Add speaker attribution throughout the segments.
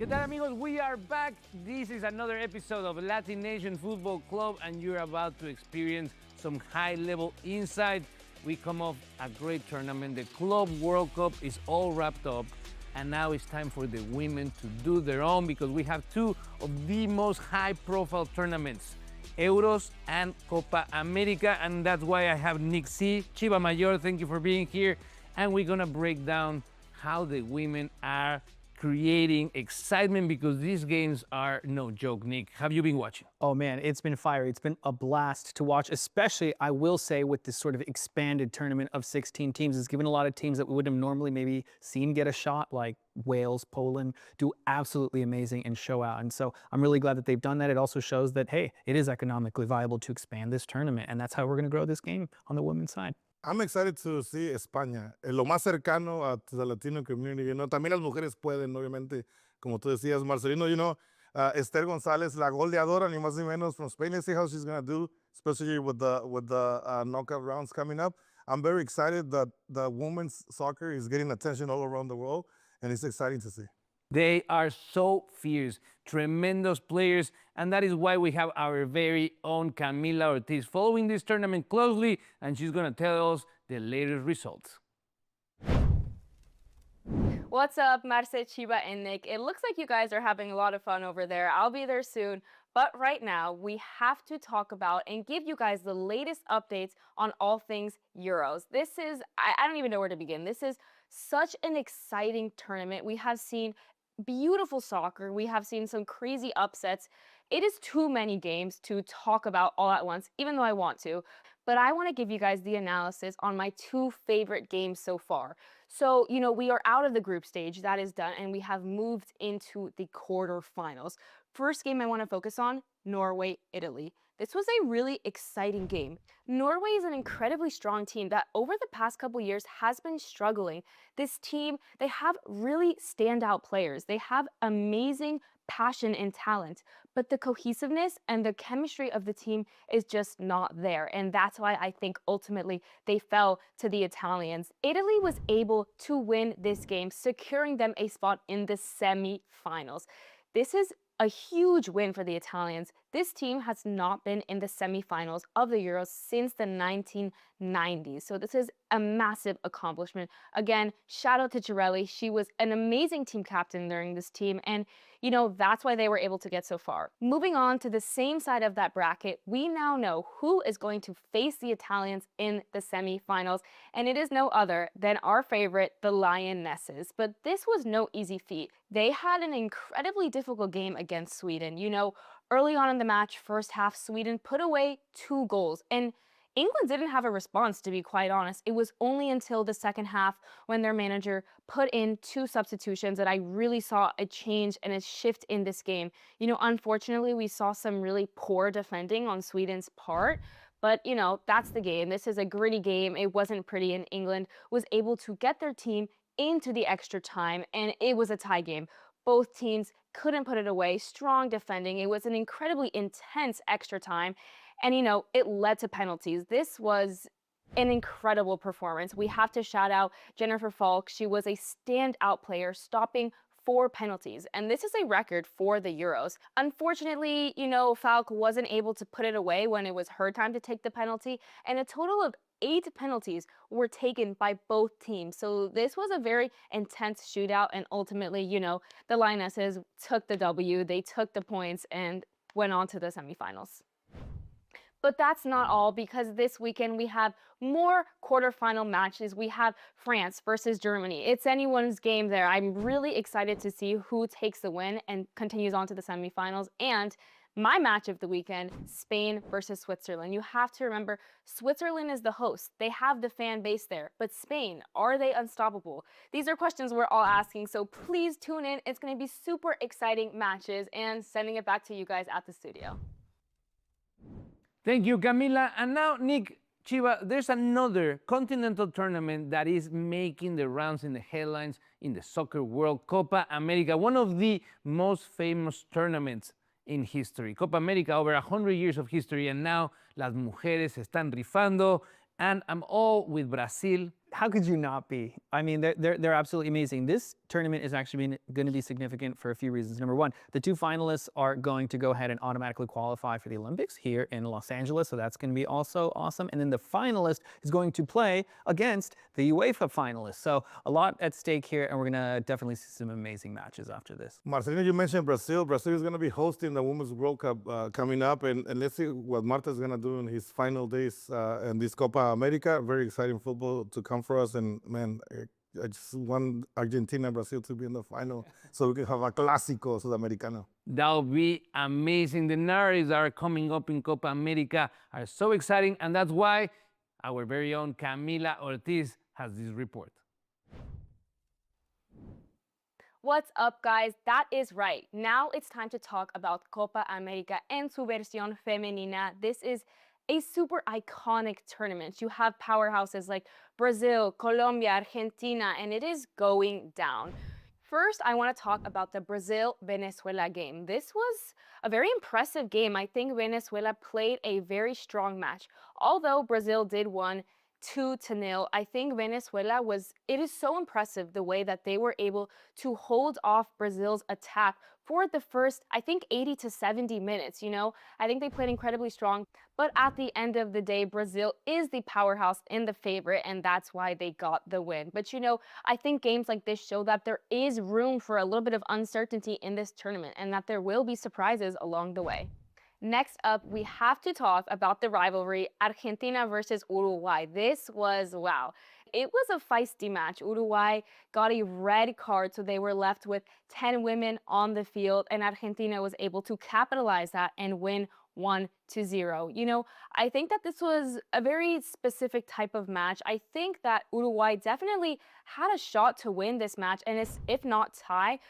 Speaker 1: tal, amigos? We are back. This is another episode of LatiNation Football Club, and you're about to experience some high-level insight. We come off a great tournament. The Club World Cup is all wrapped up, and now it's time for the women to do their own because we have two of the most high-profile tournaments, Euros and Copa America, and that's why I have Nick C. Chiva Mayor, thank you for being here, and we're gonna break down how the women are creating excitement because these games are no joke. Nick, have you been watching?
Speaker 2: Oh man, it's been fiery. It's been a blast to watch, especially, I will say, with this sort of expanded tournament of 16 teams. It's given a lot of teams that we wouldn't have normally maybe seen get a shot, like Wales, Poland, do absolutely amazing and show out. And so I'm really glad that they've done that. It also shows that, hey, it is economically viable to expand this tournament, and that's how we're gonna grow this game on the women's side.
Speaker 3: I'm excited to see España, lo más cercano a the Latino community. También las mujeres pueden, obviamente, como tú decías, Marcelino, Esther González, la goleadora, ni más ni menos, from Spain. Let's see how she's going to do, especially with the knockout rounds coming up. I'm very excited that the women's soccer is getting attention all around the world, and it's exciting to see.
Speaker 1: They are so fierce, tremendous players, and that is why we have our very own Camila Ortiz following this tournament closely, and she's gonna tell us the latest results.
Speaker 4: What's up, Marce, Chiba, and Nick? It looks like you guys are having a lot of fun over there. I'll be there soon. But right now, we have to talk about and give you guys the latest updates on all things Euros. This is, I don't even know where to begin. This is such an exciting tournament. We have seen beautiful soccer. We have seen some crazy upsets. It is too many games to talk about all at once, even though I want to. But I want to give you guys the analysis on my two favorite games so far. So, we are out of the group stage. That is done, and we have moved into the quarterfinals. First game I want to focus on, Norway, Italy. This was a really exciting game. Norway is an incredibly strong team that over the past couple years has been struggling. This team, they have really standout players. They have amazing passion and talent, but the cohesiveness and the chemistry of the team is just not there. And that's why I think ultimately they fell to the Italians. Italy was able to win this game, securing them a spot in the semi-finals. This is a huge win for the Italians. This team has not been in the semi-finals of the Euros since the 1990s. So this is a massive accomplishment. Again, shout out to Girelli. She was an amazing team captain during this team, and that's why they were able to get so far. Moving on to the same side of that bracket, we now know who is going to face the Italians in the semi-finals, and it is no other than our favorite, the Lionesses. But this was no easy feat. They had an incredibly difficult game against Sweden. Early on in the match, first half, Sweden put away 2 goals, and England didn't have a response, to be quite honest. It was only until the second half when their manager put in 2 substitutions that I really saw a change and a shift in this game. Unfortunately, we saw some really poor defending on Sweden's part, but that's the game. This is a gritty game. It wasn't pretty, and England was able to get their team into the extra time, and it was a tie game. Both teams couldn't put it away. Strong defending. It was an incredibly intense extra time. And, it led to penalties. This was an incredible performance. We have to shout out Jennifer Falk. She was a standout player, stopping 4 penalties. And this is a record for the Euros. Unfortunately, Falk wasn't able to put it away when it was her time to take the penalty. And a total of 8 penalties were taken by both teams. So this was a very intense shootout, and ultimately, the Lionesses took the W, they took the points, and went on to the semifinals. But that's not all, because this weekend we have more quarterfinal matches. We have France versus Germany. It's anyone's game there. I'm really excited to see who takes the win and continues on to the semifinals. And my match of the weekend, Spain versus Switzerland. You have to remember, Switzerland is the host. They have the fan base there. But Spain, are they unstoppable? These are questions we're all asking, so please tune in. It's going to be super exciting matches, and sending it back to you guys at the studio.
Speaker 1: Thank you, Camila. And now, Nick, Chiva, there's another continental tournament that is making the rounds in the headlines in the soccer world, Copa America, one of the most famous tournaments in history. Copa America, over 100 years of history, and now las mujeres están rifando, and I'm all with Brazil.
Speaker 2: How could you not be? I mean, they're absolutely amazing. This tournament is actually going to be significant for a few reasons. Number one, the 2 finalists are going to go ahead and automatically qualify for the Olympics here in Los Angeles, so that's going to be also awesome. And then the finalist is going to play against the UEFA finalists. So a lot at stake here, and we're going to definitely see some amazing matches after this.
Speaker 3: Marcelino, you mentioned Brazil. Brazil is going to be hosting the Women's World Cup coming up, and let's see what Marta's going to do in his final days in this Copa America. Very exciting football to come for us, and man, I just want Argentina and Brazil to be in the final so we can have a Clásico Sudamericano.
Speaker 1: That'll be amazing. The narratives that are coming up in Copa America are so exciting, and that's why our very own Camila Ortiz has this report.
Speaker 4: What's up, guys? That is right. Now it's time to talk about Copa America en su versión femenina. This is a super iconic tournament. You have powerhouses like Brazil, Colombia, Argentina, and it is going down. First, I want to talk about the Brazil-Venezuela game. This was a very impressive game. I think Venezuela played a very strong match. Although Brazil did win 2-0, I think Venezuela it is so impressive the way that they were able to hold off Brazil's attack for the first, I think, 80 to 70 minutes, you know? I think they played incredibly strong, but at the end of the day, Brazil is the powerhouse and the favorite, and that's why they got the win. But you know, I think games like this show that there is room for a little bit of uncertainty in this tournament, and that there will be surprises along the way. Next up, we have to talk about the rivalry Argentina versus Uruguay. This was, wow. It was a feisty match. Uruguay got a red card, so they were left with 10 women on the field, and Argentina was able to capitalize that and win 1-0. You know, I think that this was a very specific type of match. I think that Uruguay definitely had a shot to win this match, and if not tie.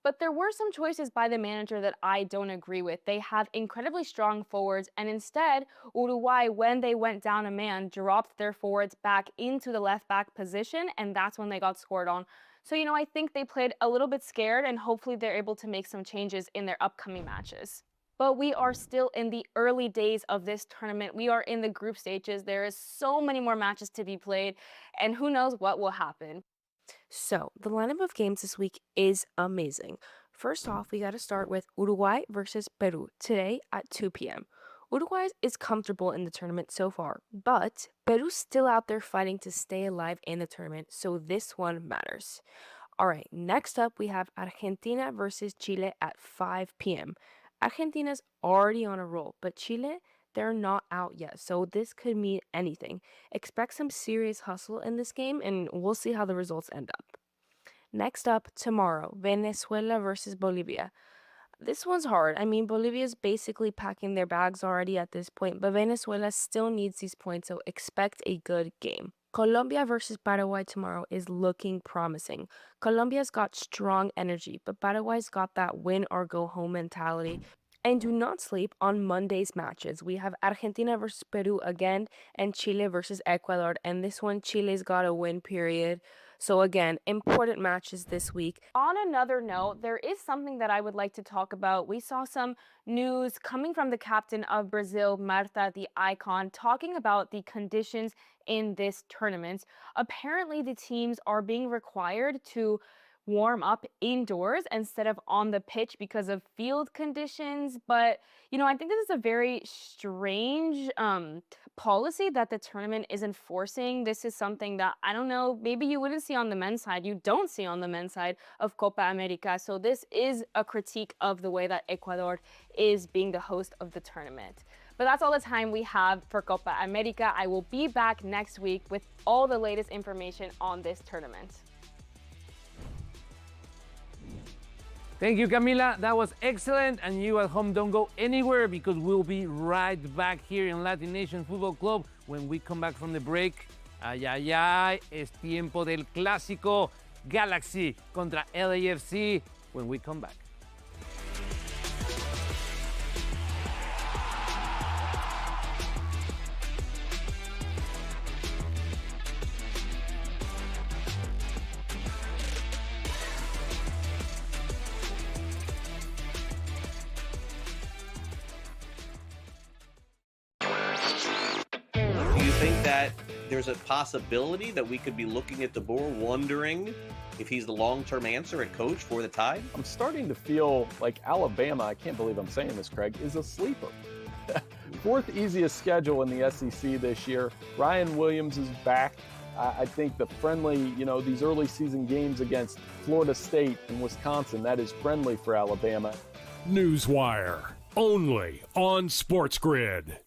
Speaker 4: But there were some choices by the manager that I don't agree with. They have incredibly strong forwards, and instead, Uruguay, when they went down a man, dropped their forwards back into the left back position, and that's when they got scored on. So, you know, I think they played a little bit scared, and hopefully they're able to make some changes in their upcoming matches. But we are still in the early days of this tournament. We are in the group stages. There is so many more matches to be played, and who knows what will happen.
Speaker 5: So, the lineup of games this week is amazing. First off, we got to start with Uruguay versus Peru today at 2 p.m. Uruguay is comfortable in the tournament so far, but Peru's still out there fighting to stay alive in the tournament, so this one matters. All right, next up, we have Argentina versus Chile at 5 p.m. Argentina's already on a roll, but Chile, they're not out yet, so this could mean anything. Expect some serious hustle in this game, and we'll see how the results end up. Next up, tomorrow, Venezuela versus Bolivia. This one's hard. I mean, Bolivia's basically packing their bags already at this point, but Venezuela still needs these points, so expect a good game. Colombia versus Paraguay tomorrow is looking promising. Colombia's got strong energy, but Paraguay's got that win or go home mentality. And do not sleep on Monday's matches. We have Argentina versus Peru again and Chile versus Ecuador. And this one, Chile's got a win, period. So again, important matches this week.
Speaker 4: On another note, there is something that I would like to talk about. We saw some news coming from the captain of Brazil, Marta, the icon, talking about the conditions in this tournament. Apparently, the teams are being required to warm up indoors instead of on the pitch because of field conditions. But, you know, I think this is a very strange policy that the tournament is enforcing. This is something that, I don't know, maybe you wouldn't see on the men's side. You don't see on the men's side of Copa America. So this is a critique of the way that Ecuador is being the host of the tournament. But that's all the time we have for Copa America. I will be back next week with all the latest information on this tournament.
Speaker 1: Thank you, Camila. That was excellent. And you at home, don't go anywhere because we'll be right back here in LatiNation Futbol Club when we come back from the break. Ay, ay, ay, es tiempo del clásico Galaxy contra LAFC when we come back.
Speaker 6: Do you think that there's a possibility that we could be looking at DeBoer wondering if he's the long-term answer at coach for the Tide?
Speaker 7: I'm starting to feel like Alabama, I can't believe I'm saying this, Craig, is a sleeper. Fourth easiest schedule in the SEC this year. Ryan Williams is back. I think the friendly, these early season games against Florida State and Wisconsin, that is friendly for Alabama.
Speaker 8: Newswire, only on SportsGrid.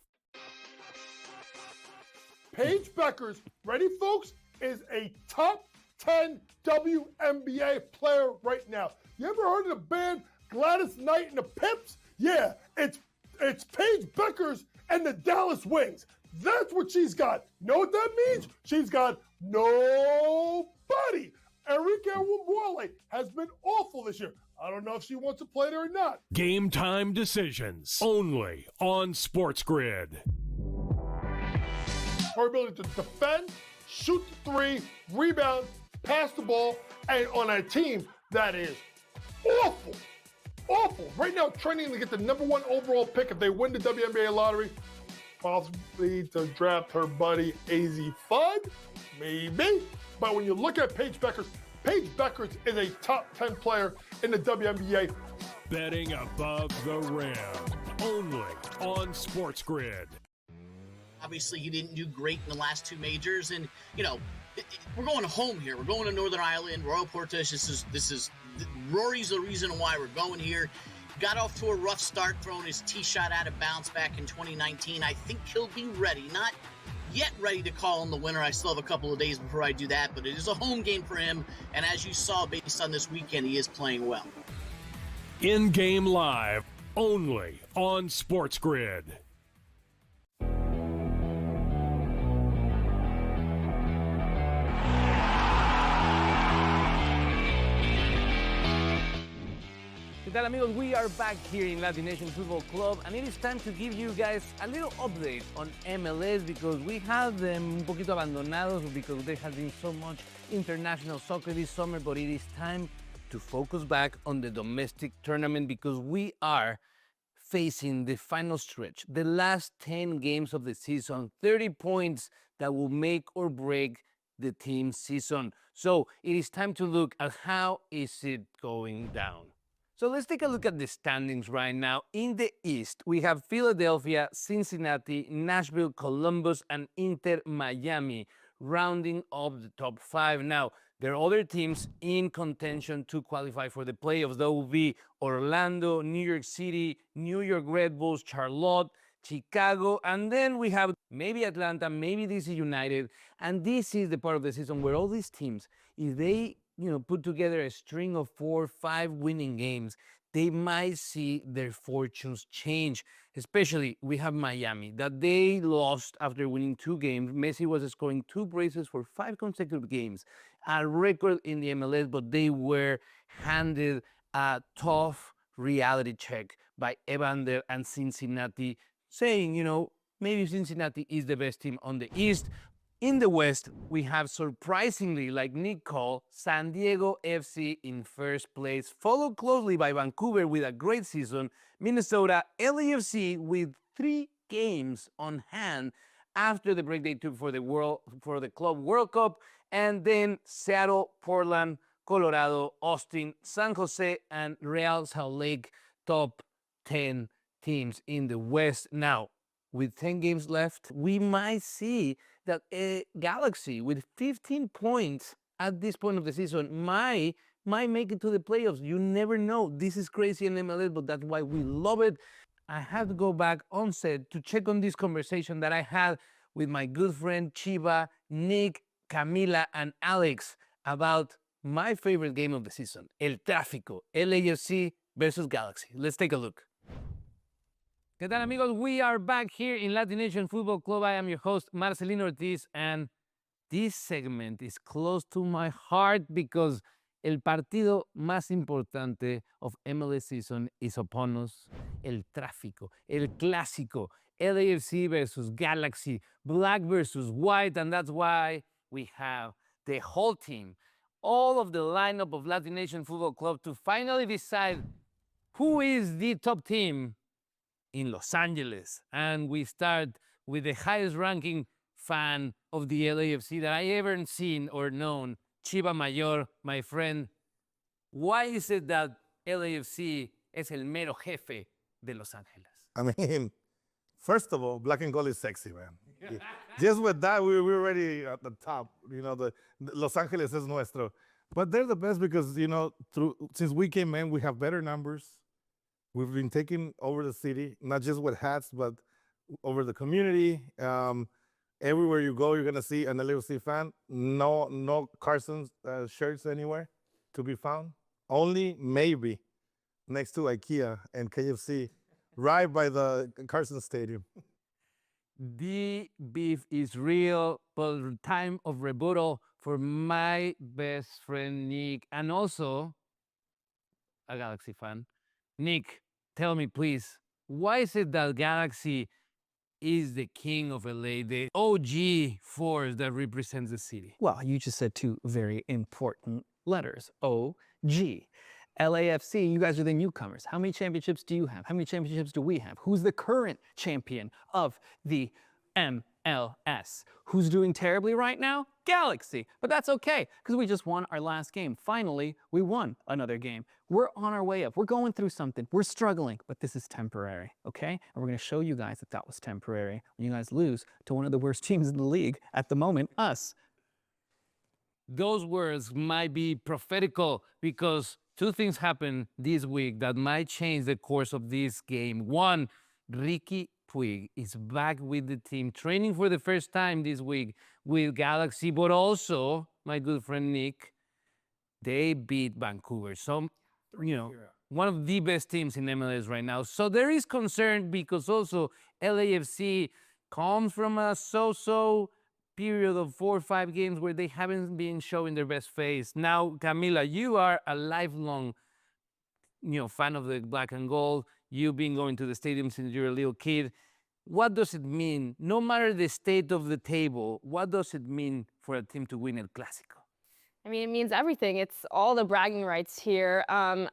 Speaker 9: Paige Beckers, ready folks, is a top 10 WNBA player right now. You ever heard of the band Gladys Knight and the Pips? Yeah, it's Paige Beckers and the Dallas Wings. That's what she's got. You know what that means? She's got nobody. Enrique Wumwale has been awful this year. I don't know if she wants to play there or not.
Speaker 8: Game time decisions, only on SportsGrid.
Speaker 9: Her ability to defend, shoot the three, rebound, pass the ball, and on a team that is awful. Awful. Right now, training to get the #1 overall pick if they win the WNBA lottery. Possibly to draft her buddy AZ Fudd. Maybe. But when you look at Paige Beckers is a top 10 player in the WNBA.
Speaker 8: Betting above the rim, only on SportsGrid.
Speaker 10: Obviously, he didn't do great in the last two majors, and we're going home here. We're going to Northern Ireland, Royal Portage. This is Rory's the reason why we're going here. Got off to a rough start, throwing his tee shot out of bounds back in 2019. I think he'll be ready. Not yet ready to call him the winner. I still have a couple of days before I do that, but it is a home game for him. And as you saw, based on this weekend, he is playing well.
Speaker 8: In-game live, only on SportsGrid.
Speaker 1: ¿Qué tal, amigos? We are back here in LatiNation Football Club, and it is time to give you guys a little update on MLS because we have them un poquito abandonados because there has been so much international soccer this summer, but it is time to focus back on the domestic tournament because we are facing the final stretch, the last 10 games of the season, 30 points that will make or break the team's season. So it is time to look at how is it going down. So let's take a look at the standings right now. In the East, we have Philadelphia, Cincinnati, Nashville, Columbus, and Inter Miami rounding up the top 5. Now, there are other teams in contention to qualify for the playoffs. That will be Orlando, New York City, New York Red Bulls, Charlotte, Chicago, and then we have maybe Atlanta, maybe DC United. And this is the part of the season where all these teams, if they put together a string of 4 or 5 winning games, they might see their fortunes change. Especially, we have Miami, that they lost after winning 2 games. Messi was scoring 2 braces for 5 consecutive games, a record in the MLS, but they were handed a tough reality check by Evander and Cincinnati, saying, maybe Cincinnati is the best team on the East. In the West, we have surprisingly, like Nick called, San Diego FC in first place, followed closely by Vancouver with a great season, Minnesota, LAFC with 3 games on hand after the break they took for the Club World Cup, and then Seattle, Portland, Colorado, Austin, San Jose, and Real Salt Lake, top 10 teams in the West. Now, with 10 games left, we might see that a Galaxy with 15 points at this point of the season might make it to the playoffs. You never know. This is crazy in MLS, but that's why we love it. I had to go back on set to check on this conversation that I had with my good friend Chiba, Nick, Camila, and Alex about my favorite game of the season, El Tráfico, LAFC versus Galaxy. Let's take a look. ¿Qué tal, amigos? We are back here in LatiNation Football Club. I am your host, Marecelino Ortiz, and this segment is close to my heart because el partido más importante of MLS season is upon us. El Tráfico, El Clásico, LAFC versus Galaxy, black versus white, and that's why we have the whole team, all of the lineup of LatiNation Football Club to finally decide who is the top team in Los Angeles. And we start with the highest ranking fan of the LAFC that I ever seen or known. Chiva Mayor, my friend. Why is it that LAFC es el mero jefe de Los Angeles?
Speaker 3: I mean, first of all, black and gold is sexy, man. Just with that, we're already at the top. You know, the Los Angeles es nuestro. But they're the best because, you know, since we came in, we have better numbers. We've been taking over the city, not just with hats, but over the community. Everywhere you go, you're going to see an LAFC fan. No Carson's shirts anywhere to be found. Only maybe next to IKEA and KFC, right by the Carson Stadium.
Speaker 1: The beef is real, but time of rebuttal for my best friend Nick, and also a Galaxy fan. Nick, tell me please, why is it that Galaxy is the king of LA, the OG force that represents the city?
Speaker 2: Well, you just said two very important letters, O-G. LAFC, you guys are the newcomers. How many championships do you have? How many championships do we have? Who's the current champion of the MLS? Who's doing terribly right now? Galaxy. But that's okay, because we just won our last game. Finally, we won another game. We're on our way up. We're going through something. We're struggling, but this is temporary, okay? And we're going to show you guys that that was temporary when you guys lose to one of the worst teams in the league at the moment, us.
Speaker 1: Those words might be prophetical because two things happened this week that might change the course of this game. One, Ricky Puig is back with the team, training for the first time this week with Galaxy, but also, my good friend Nick, they beat Vancouver. So, you know, one of the best teams in MLS right now. So there is concern because also LAFC comes from a so-so period of 4 or 5 games where they haven't been showing their best face. Now, Camila, you are a lifelong, fan of the black and gold. You've been going to the stadium since you're a little kid. What does it mean, no matter the state of the table, what does it mean for a team to win El Clásico?
Speaker 4: I mean, it means everything. It's all the bragging rights here. I'm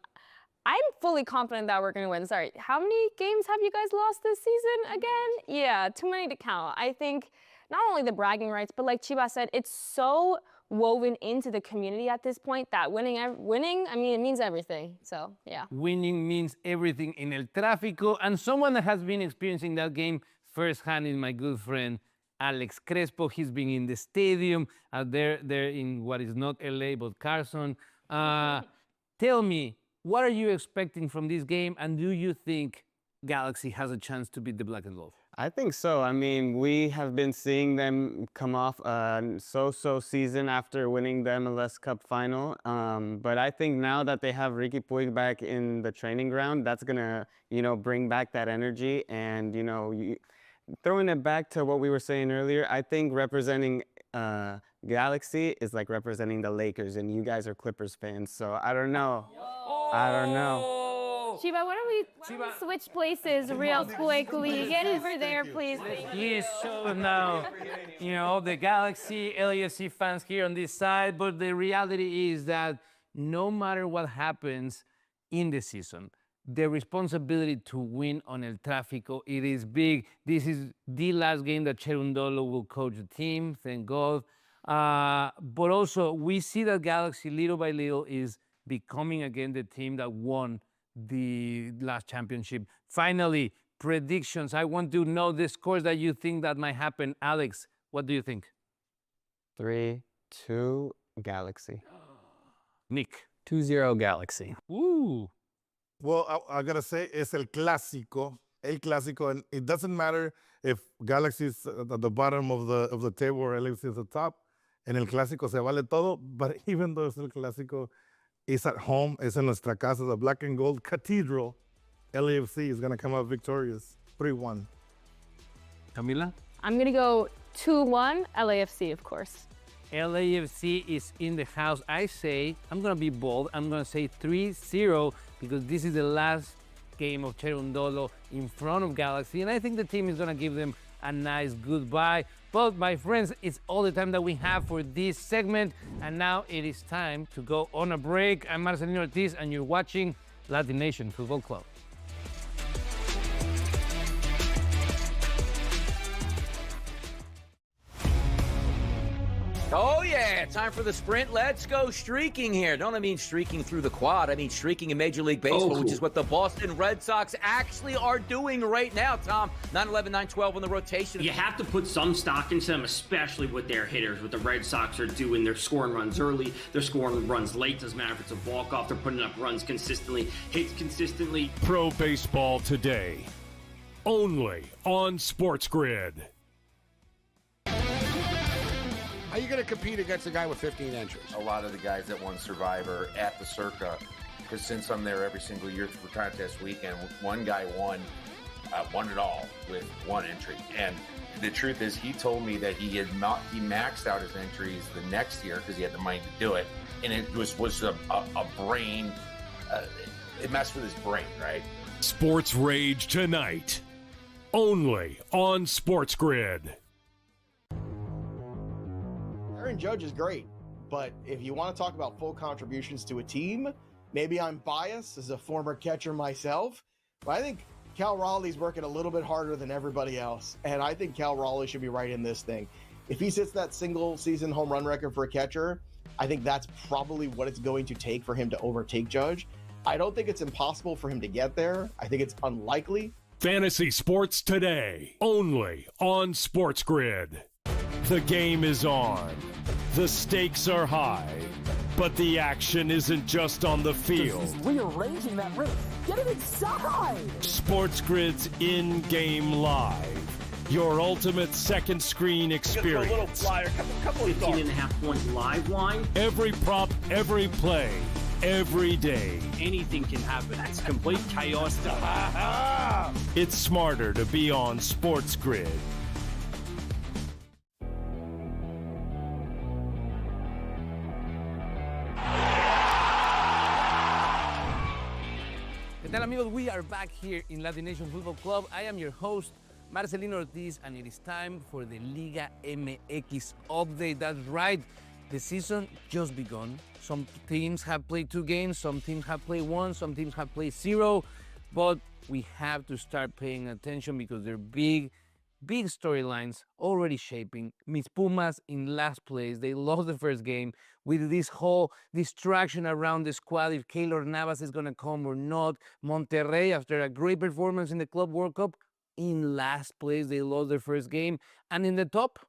Speaker 4: fully confident that we're going to win. Sorry, how many games have you guys lost this season again? Yeah, too many to count. I think not only the bragging rights, but like Chiba said, it's so woven into the community at this point that winning, I mean, it means everything. So, yeah.
Speaker 1: Winning means everything in El Tráfico, and someone that has been experiencing that game firsthand is my good friend Alex Crespo. He's been in the stadium, there in what is not LA, but Carson. Tell me, what are you expecting from this game, and do you think Galaxy has a chance to beat the Black and Gold?
Speaker 11: I think so. I mean, we have been seeing them come off a so-so season after winning the MLS Cup final. But I think now that they have Ricky Puig back in the training ground, that's going to, bring back that energy. And, throwing it back to what we were saying earlier, I think representing Galaxy is like representing the Lakers, and you guys are Clippers fans. So I don't know. I don't know.
Speaker 4: Chiba, why don't we switch places real quickly? Get over there, please.
Speaker 1: Please show now, the Galaxy, LAFC fans here on this side, but the reality is that no matter what happens in the season, the responsibility to win on El Tráfico, it is big. This is the last game that Cherundolo will coach the team, thank God. But also, we see that Galaxy, little by little, is becoming again the team that won the last championship. Finally, predictions. I want to know the scores that you think that might happen. Alex, what do you think?
Speaker 11: 3-2 Galaxy.
Speaker 1: Nick.
Speaker 2: 2-0 Galaxy.
Speaker 1: Ooh.
Speaker 3: Well, I gotta say, it's El Clásico, and it doesn't matter if Galaxy is at the bottom of the table or LAFC is at the top. En El Clásico se vale todo, but even though it's El Clásico, it's at home, it's in nuestra casa, the black and gold cathedral. LAFC is gonna come out victorious, 3-1.
Speaker 1: Camila?
Speaker 4: I'm gonna go 2-1 LAFC, of course.
Speaker 1: LAFC is in the house. I'm gonna be bold, I'm gonna say 3-0 because this is the last game of Cherundolo in front of Galaxy, and I think the team is gonna give them a nice goodbye. But my friends, it's all the time that we have for this segment, and now it is time to go on a break. I'm Marecelino Ortiz, and you're watching LatiNation Football Club.
Speaker 12: Oh, yeah. Time for the sprint. Let's go streaking here. Don't I mean streaking through the quad. I mean streaking in Major League Baseball, which is what the Boston Red Sox actually are doing right now, Tom. 9-11, 9-12 on the rotation.
Speaker 13: You have to put some stock into them, especially with their hitters. What the Red Sox are doing, they're scoring runs early, they're scoring runs late. Doesn't matter if it's a walk-off, they're putting up runs consistently, hits consistently.
Speaker 8: Pro Baseball Today, only on SportsGrid.
Speaker 14: How are you going to compete against a guy with 15 entries?
Speaker 15: A lot of the guys that won Survivor at the Circa, because since I'm there every single year for contest weekend, one guy won it all with one entry. And the truth is, he told me that he maxed out his entries the next year because he had the money to do it, and it was a brain. It messed with his brain, right?
Speaker 8: Sports Rage tonight, only on SportsGrid.
Speaker 16: Aaron Judge is great, but if you want to talk about full contributions to a team, maybe I'm biased as a former catcher myself, but I think Cal Raleigh's working a little bit harder than everybody else, and I think Cal Raleigh should be right in this thing. If he sets that single season home run record for a catcher, I think that's probably what it's going to take for him to overtake Judge. I don't think it's impossible for him to get there. I think it's unlikely.
Speaker 8: Fantasy Sports Today, only on SportsGrid. The game is on. The stakes are high. But the action isn't just on the field.
Speaker 17: He's rearranging that rim. Get it inside!
Speaker 8: SportsGrid's in-game live. Your ultimate second screen experience.
Speaker 13: A little flyer, couple 15.5 point live line.
Speaker 8: Every prop, every play, every day.
Speaker 13: Anything can happen. It's complete chaos.
Speaker 8: It's smarter to be on SportsGrid.
Speaker 1: ¿Qué tal, amigos? We are back here in LatiNation Football Club. I am your host, Marecelino Ortiz, and it is time for the Liga MX update. That's right, the season just begun. Some teams have played 2 games, some teams have played 1, some teams have played 0, but we have to start paying attention because there are big storylines already shaping. Mis Pumas in last place. They lost the first game with this whole distraction around the squad, if Keylor Navas is going to come or not. Monterrey, after a great performance in the Club World Cup, in last place. They lost their first game. And in the top,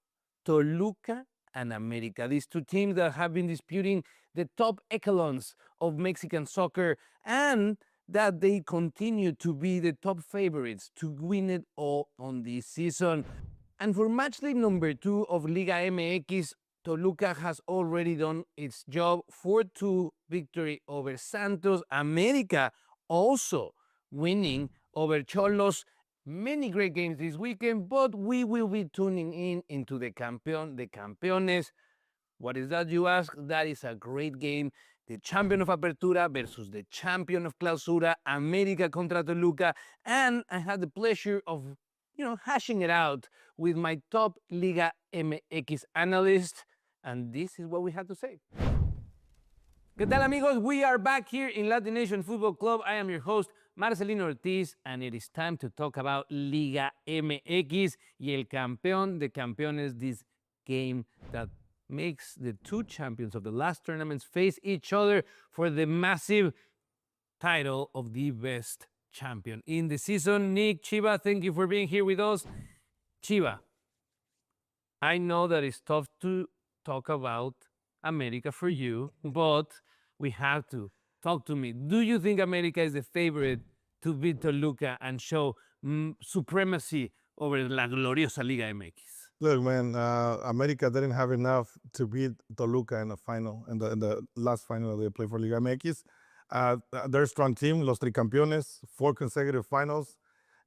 Speaker 1: Toluca and America. These 2 teams that have been disputing the top echelons of Mexican soccer, and that they continue to be the top favorites to win it all on this season. And for matchday number 2 of Liga MX, Toluca has already done its job. 4-2 victory over Santos. America also winning over Xolos. Many great games this weekend, but we will be tuning into the Campeón de Campeones. What is that, you ask? That is a great game. The champion of Apertura versus the champion of Clausura, America contra Toluca. And I had the pleasure of, hashing it out with my top Liga MX analyst. And this is what we had to say. ¿Qué tal, amigos? We are back here in LatiNation Football Club. I am your host, Marecelino Ortiz, and it is time to talk about Liga MX y el campeón de campeones, this game that makes the 2 champions of the last tournaments face each other for the massive title of the best champion in the season. Nick, Chiva, thank you for being here with us. Chiva, I know that it's tough to talk about America for you, but we have to. Talk to me. Do you think America is the favorite to beat Toluca and show supremacy over La Gloriosa Liga MX?
Speaker 3: Look, man, America didn't have enough to beat Toluca in the final, in the last final that they played for Liga MX. They're a strong team, Los Tricampeones, 4 consecutive finals.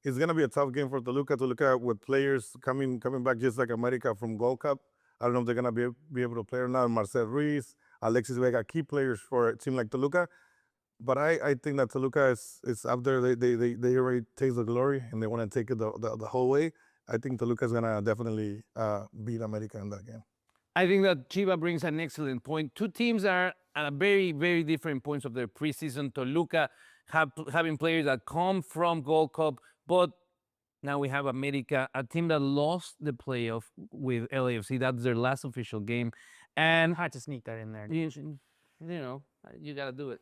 Speaker 3: It's going to be a tough game for Toluca. Toluca with players coming back just like America from Gold Cup. I don't know if they're going to be able to play or not. Marcel Ruiz, Alexis Vega, key players for a team like Toluca. But I think that Toluca is up there. They already taste the glory, and they want to take it the whole way. I think Toluca is going to definitely beat America in that game.
Speaker 1: I think that Chiva brings an excellent point. 2 teams are at very, very different points of their preseason. Toluca having players that come from Gold Cup, but now we have America, a team that lost the playoff with LAFC. That's their last official game. And
Speaker 2: I had to sneak that in there.
Speaker 1: you know, you got to do it.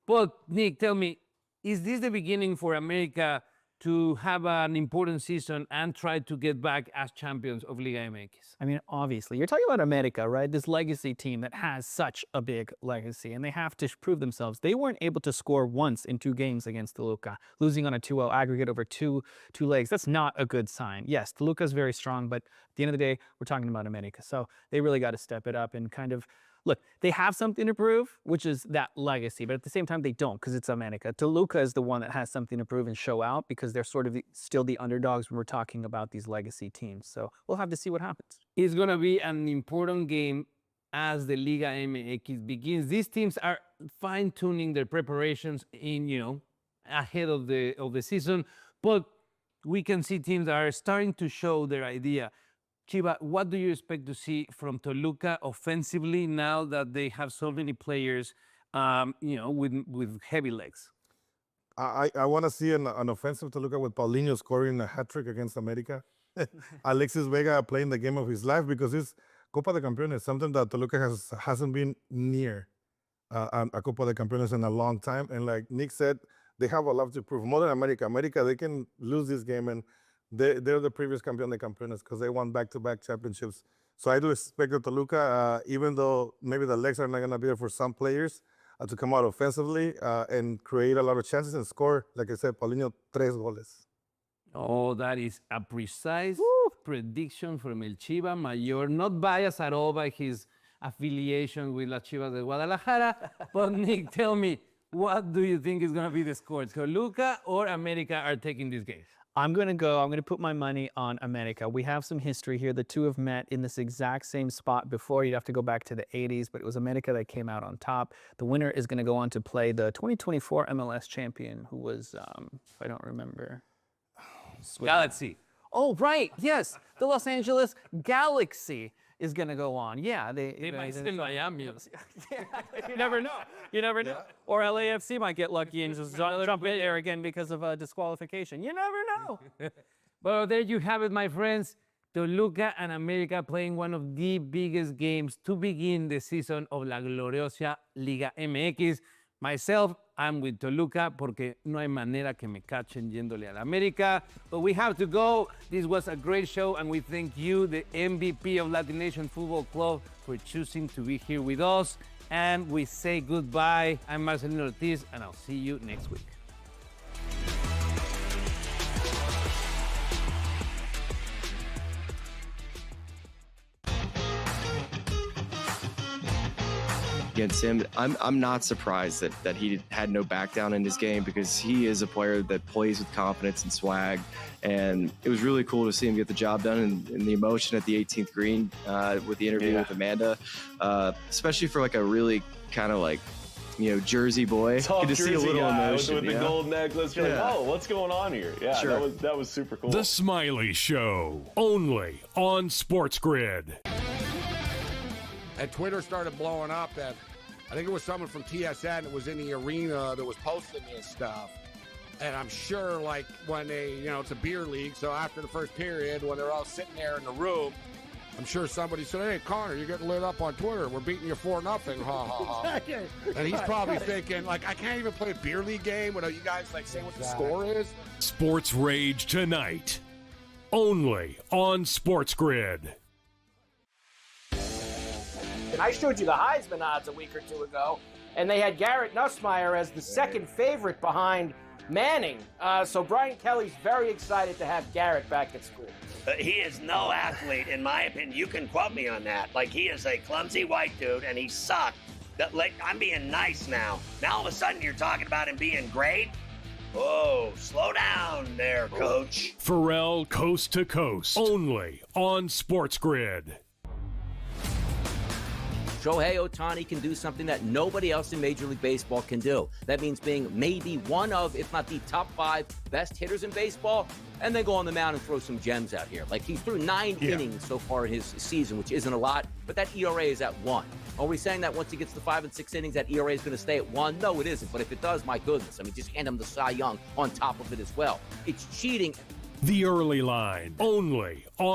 Speaker 1: But Nick, tell me, is this the beginning for America to have an important season and try to get back as champions of Liga MX?
Speaker 2: I mean, obviously, you're talking about America, right? This legacy team that has such a big legacy, and they have to prove themselves. They weren't able to score once in 2 games against Toluca, losing on a 2-0 aggregate over two legs. That's not a good sign. Yes, Toluca's very strong, but at the end of the day, we're talking about America. So they really got to step it up and kind of, look, they have something to prove, which is that legacy, but at the same time, they don't because it's America. Toluca is the one that has something to prove and show out because they're sort of still the underdogs when we're talking about these legacy teams. So we'll have to see what happens.
Speaker 1: It's going to be an important game as the Liga MX begins. These teams are fine-tuning their preparations ahead of the season, but we can see teams that are starting to show their idea. Chiva, what do you expect to see from Toluca offensively now that they have so many players, with heavy legs?
Speaker 3: I want to see an offensive Toluca with Paulinho scoring a hat-trick against America. Alexis Vega playing the game of his life because this Copa de Campeones is something that Toluca hasn't been near a Copa de Campeones in a long time. And like Nick said, they have a lot to prove. More than America. America, they can lose this game and they're the previous campeón de campeones because they won back-to-back championships. So I do expect the Toluca, even though maybe the legs are not going to be there for some players, to come out offensively and create a lot of chances and score, like I said, Paulinho, 3 goles.
Speaker 1: Oh, that is a precise prediction from El Chiva Mayor. Not biased at all by his affiliation with La Chivas de Guadalajara. But Nick, tell me, what do you think is going to be the score? Toluca or America are taking this game?
Speaker 2: I'm going to put my money on America. We have some history here. The two have met in this exact same spot before. You'd have to go back to the 80s, but it was America that came out on top. The winner is going to go on to play the 2024 MLS champion, who was, if I don't remember.
Speaker 1: Galaxy.
Speaker 2: Oh, right. Yes. The Los Angeles Galaxy is going to go on. Yeah.
Speaker 1: They might in Miami.
Speaker 2: You never know. You never know. Or LAFC might get lucky and just jump in there again because of a disqualification. You never know.
Speaker 1: Well, there you have it, my friends. Toluca and America playing one of the biggest games to begin the season of La Gloriosa Liga MX. Myself, I'm with Toluca porque no hay manera que me cachen yéndole a la América. But we have to go. This was a great show, and we thank you, the MVP of LatiNation Futbol Club, for choosing to be here with us. And we say goodbye. I'm Marecelino Ortiz, and I'll see you next week.
Speaker 18: Against him, I'm not surprised that he had no back down in his game because he is a player that plays with confidence and swag, and it was really cool to see him get the job done and the emotion at the 18th green with the interview with Amanda, especially for like a really kind of like, Jersey boy.
Speaker 7: Tough
Speaker 18: to see a little emotion
Speaker 7: with the gold necklace. You're like, oh, what's going on here? Yeah,
Speaker 18: sure.
Speaker 7: that was super cool.
Speaker 8: The Smiley Show, only on SportsGrid.
Speaker 14: And Twitter started blowing up that I think it was someone from TSN that was in the arena that was posting this stuff. And I'm sure, like, when they, it's a beer league, so after the first period, when they're all sitting there in the room, I'm sure somebody said, hey, Connor, you're getting lit up on Twitter. We're beating you 4-0. Ha, ha, ha. And he's probably thinking, like, I can't even play a beer league game without you guys, like, saying what the score is.
Speaker 8: Sports Rage tonight, only on SportsGrid.
Speaker 19: And I showed you the Heisman odds a week or two ago, and they had Garrett Nussmeier as the second favorite behind Manning. So Brian Kelly's very excited to have Garrett back at school.
Speaker 20: He is no athlete, in my opinion. You can quote me on that. Like, he is a clumsy white dude, and he sucked. I'm being nice now. Now all of a sudden you're talking about him being great? Oh, slow down there, coach.
Speaker 8: Pharrell Coast to Coast, only on SportsGrid.
Speaker 12: Shohei Ohtani can do something that nobody else in Major League Baseball can do. That means being maybe one of, if not the top 5 best hitters in baseball, and then go on the mound and throw some gems out here. Like, he threw 9 innings so far in his season, which isn't a lot, but that ERA is at 1. Are we saying that once he gets to 5 and 6 innings, that ERA is going to stay at 1? No, it isn't. But if it does, my goodness. I mean, just hand him the Cy Young on top of it as well. It's cheating.
Speaker 8: The Early Line, only on